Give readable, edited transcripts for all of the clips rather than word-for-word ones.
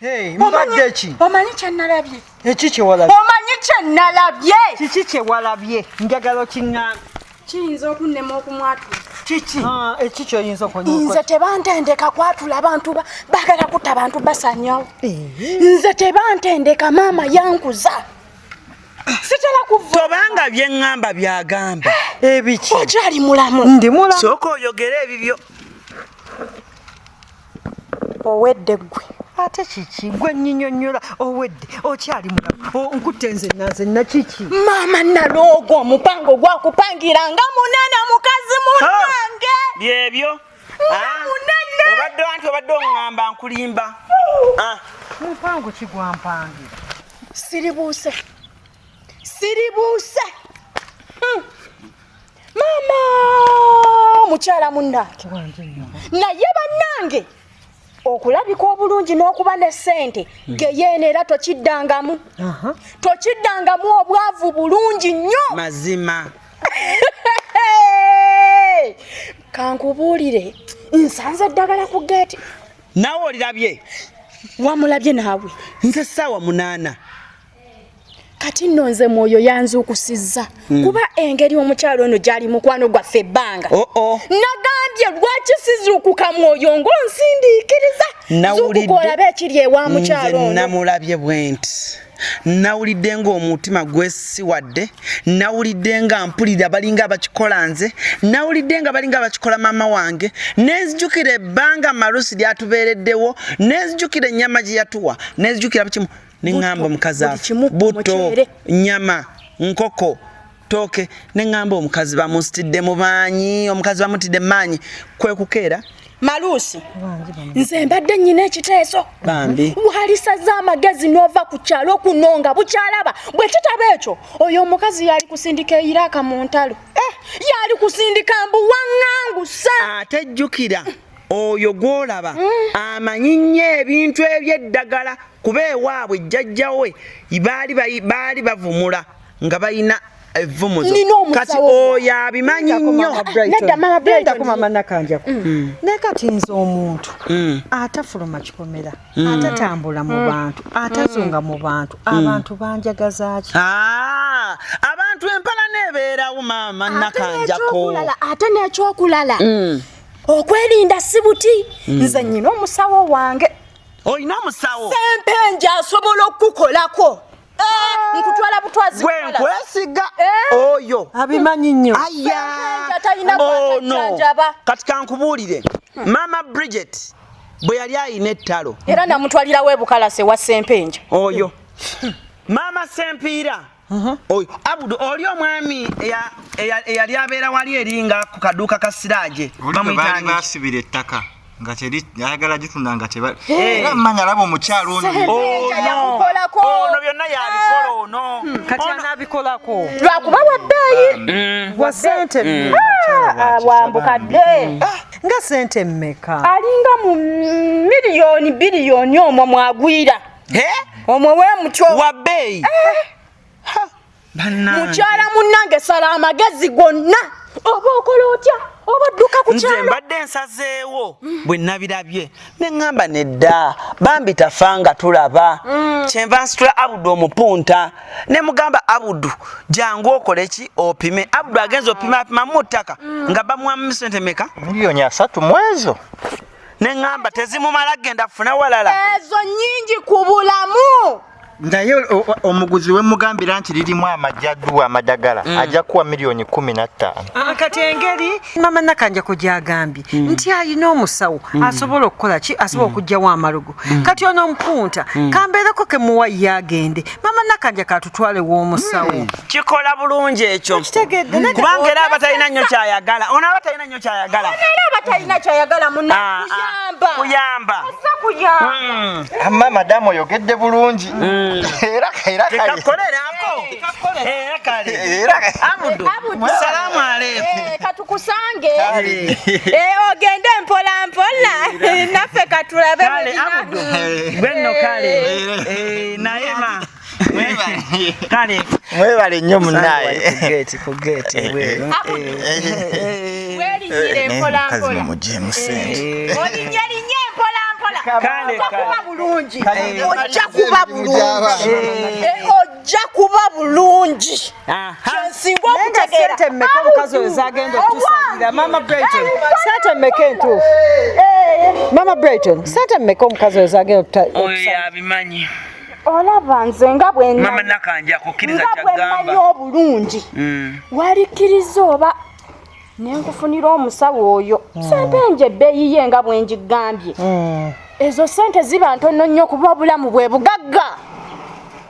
Hey, mbadde ki? Omanyi kye nalabye? Ekiki walabye? Omanyi kye nalabye? Kiki kye walabye? Njagala okiŋŋambe. Kiyinza okunnema okumwatu. Kiki? Ekiki oyinza okunyuka? Nze tebantendeka kwatula abantu baagala kutta abantu basanyawo. Nze tebantendeka maama yankuza. Sitala kuva. Tobanga byeŋŋamba byagamba. Ebiki? Okyali mulamu. Ndi mulamu. Sooka oyogere ebibyo. Owedde ggwe. Ate kiki? Gwe nnyinnyonnyola owedde okyali mulamu. Nkutte nze kiki? Maama naloogo omupango gwakupangira nga munene mukazi munange. Byebyo. Munene. Obadde anti obadde oŋŋamba nkulimba. Mupango ki gwampangira? Siribuuse. Maama mukyala munnange. Naye bannange okulabika obulungi n'okuba ne ssente geyeena era tokiddangamu. Tokiddangamu obwavu bulungi nnyo. Mazima. Kankubuulire nsanze eddagala ku geeti. Naawe olirabye? Wamulabye naawe? Nze ssaawa 8. Kati nno nze mwoyo yanzuukusizza kuba engeri omukyalo ono gy'ali mukwano gwaffe ebbanga. Nagambye lwaki sizuukuka mwoyo ng'onsindiikiriza. Zuukuka olabe ekiri ewa mukyalo ono. Nze namulabye bwe nti. Nawulidde ng'omutima gwesiwadde, nawulidde nga mpulira balinga abakikola nze, nawulidde nga balinga abakikola maama wange, nezijukira ebbanga malusi lyatubeereddewo, nezijukira ennyama gye yatuwa, nezijukira bukimu. Neŋŋamba omukazi buto, nyama, nkoko, tooke, neŋŋamba omukazi bamusitidde mu maanyi, omukazi bamutidde mu maanyi, kwe kukeera. Maluusi, nze mbadde nnyina ekiteeso. Bambi. Walisaza amagezi n'ova ku kyalo kunonga bukyalaba. Bwe kitaba ekyo, oyo omukazi yali kusindika eyiraaka mu ntalo. Yali kusindika mbuwaŋŋangusa. Ate jjukira, oyo gw'olaba amanyi nnyo ebintu eby'eddagala kuba ewaabwe jjajjawe baali bavumula nga bayina evumuzo. Kati oyo abimanyi nnyo. Nedda Maama Brighton. Mama Nakanjako. Ne kati nze omuntu atafuluma kikomera, atatambula mu bantu, atazunga mu bantu, abantu banjagaza ki? Abantu empala nebeerawo Maama Nakanjako. Ate n'ekyokulala okwerinda si buti. Nze nnyina omusawo wange. Oyina omusawo? Sempenja asobola okukolako. Nkutwala butwazi. Gwe nkwesiga oyo abimanyi nnyo. No. Kati kankubuulire, Maama Brighton bwe yali ayina ettalo era namutwalirawo ebukalase wa Sempenja oyo Maama Sempiira oyo Abudu oli omwami eyali abeera wali eringa ku kaduuka ka Siraaje bamuyitanga basibira ettaka nga teri ayagala gitunda nga teba era mmanya labo omukyalo ono ono byonna yabikola ono kati anabikolako lwakuba wabbeeyi wa ssente wambukadde nga ssente mmeka alinga mu biliyoni omwo mwagwira omwo wemutyo wabbeeyi mukyala munnange sala amagezi gonna oba okola otya oba dduka ku kyalo. Nze mbadde nsazeewo bwe nabirabye ne ŋŋamba nedda bambi tafanga tulaba kyenva nsitula Abudu omupunta ne mugamba Abudu jangu okole ki opime. Abudu agenza opima mu ttaka nga bamuwamu ssente meka? miliyoni 3 mwezo. Ne ŋŋamba tezimumala genda funa walala. Ezo nnyingi ku bulamu. Naye omuguzi we mugambira nti lirimu amajjaddu amadagala ajja kuwa miliyoni 15. Kati engeri Maama Nakanjako gy'agambye nti alina omusawo asobola okukola ki asobola okugyawo amalugo kati ono omupunta kambeereko ke muwa yagende Maama Nakanjako atutwale w'omusawo kikola bulungi ekyo kubanga era abatalina nnyo kyayagala ono abatalina nnyo kyayagala era abatalina kyayagala munna kuyamba Amma madamu oyogedde bulungi era Abudu salamu aleikum katukusange ogende mpola mpola naffe katulabe Abudu gwenno kale naye ma kale mwebale nnyo munnaye ku gate welinyire mpola mpola mujje musente olinye mpola mpola kuba bulungi ojja kuba bulungi ojja kuba bulungi kyensinga okutegeera sente mmeka omukazi oyo zagenda okutusalira Maama Brighton sente mmeka entuufu Maama Brighton sente mmeka omukazi oyo zagenda okutusalira abimanyi olaba nze nga Maama Nakanjako kkiriza bwemanyi obulungi walikkiriza oba nenkufunira omusawo oyo sente nje ebbeeyi ye nga bwe njigambye ezo sente ziba ntono nnyo kuba obulamu bwe bugagga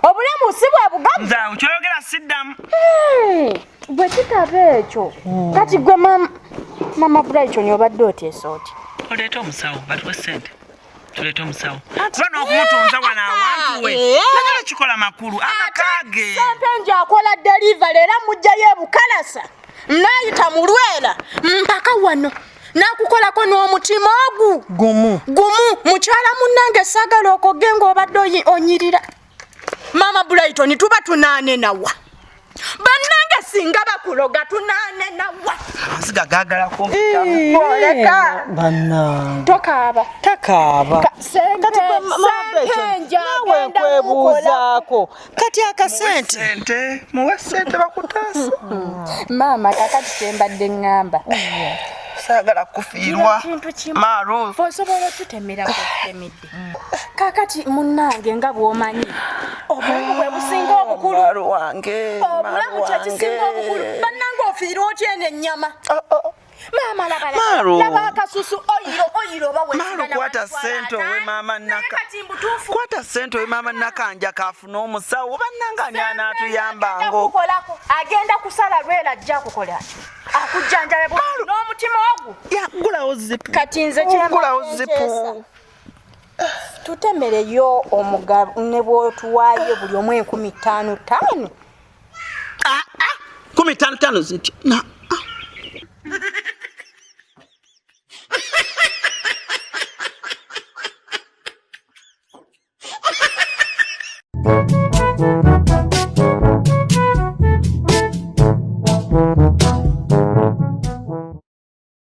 obulamu si bwe bugagga nze kyogera siddamu bwe kitaba ekyo kati gwe Maama Brighton obadde oteesa oti oleeta omusawo batuwe sente tuleeta omusawo kuba n'okumutunza wano awantu we nagala kikola makulu amakaage sente nje akola delivery era mujjayo ebukalasa nayita mu Lwera mpaka wano nakukolako n'omutima ogu gumu mukyala munnange saagala okoge ng'obadde onyirira Maama Brighton tuba tunaane nawa bannange singa bakuloga tunaane nawa amasiga gaagala oleka tokaaba kati nawe nkwebuuzaako kati akasente muwe sente bakutaasa maama kakati kyembadde ŋŋamba saagala kufiirwa maaru osobola otutemerako tutemedde kakati munnange nga bw'omanyi obulamu bwe businga obukulu obulamu kyekisinga obukulu bannange ofiirwa otya eno ennyama maama laba akasusu oyiro oba maaru kwata sente owe Maama kwata sente owe Maama Nakanjako afuna omusawo bannange ani anaatuyambango agenda kusala Lwera ajja akukola akujjanjabe n'omutima ogu gulawo zipu kati nze kyembagulawo tutemereyo omugabo ne bw'otuwaayo buli omu 55,000 55 ziti Thank you.